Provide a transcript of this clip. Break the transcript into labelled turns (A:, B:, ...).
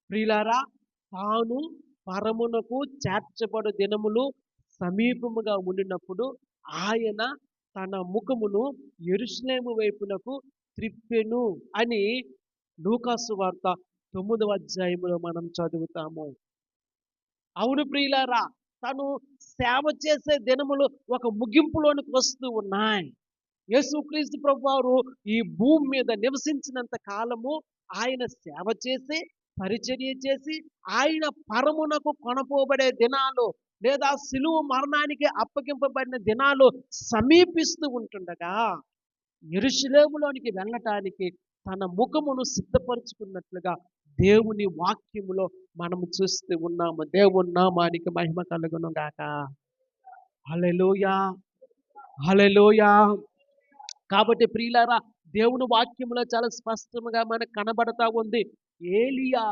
A: ప్రియులారా, తాను పరమునకు చేర్చబడు దినములు సమీపముగా ఉండినప్పుడు ఆయన తన ముఖమును యెరూషలేము వైపునకు త్రిప్పెను అని లూకాసు వార్త 9వ అధ్యాయములో మనం చదువుతాము. అవును ప్రియులారా, తను సేవ చేసే దినములు ఒక ముగింపులోనికి వస్తూ ఉన్నాయి. యేసుక్రీస్తు ప్రభువారు ఈ భూమి మీద నివసించినంత కాలము ఆయన సేవ చేసి, పరిచర్య చేసి, ఆయన పరమునకు కొనపోబడే దినాలు లేదా సిలువ మరణానికి అప్పగింపబడిన దినాలు సమీపిస్తూ ఉంటుండగా యెరూషలేములోనికి వెళ్ళటానికి తన ముఖమును సిద్ధపరుచుకున్నట్లుగా దేవుని వాక్యములో మనము చూస్తూ ఉన్నాము. దేవుని నామానికి మహిమ కలుగును గాక. హల్లెలూయా, హల్లెలూయా. కాబట్టి ప్రియులారా, దేవుని వాక్యములో చాలా స్పష్టంగా మనకు కనబడతా ఉంది. ఏలియా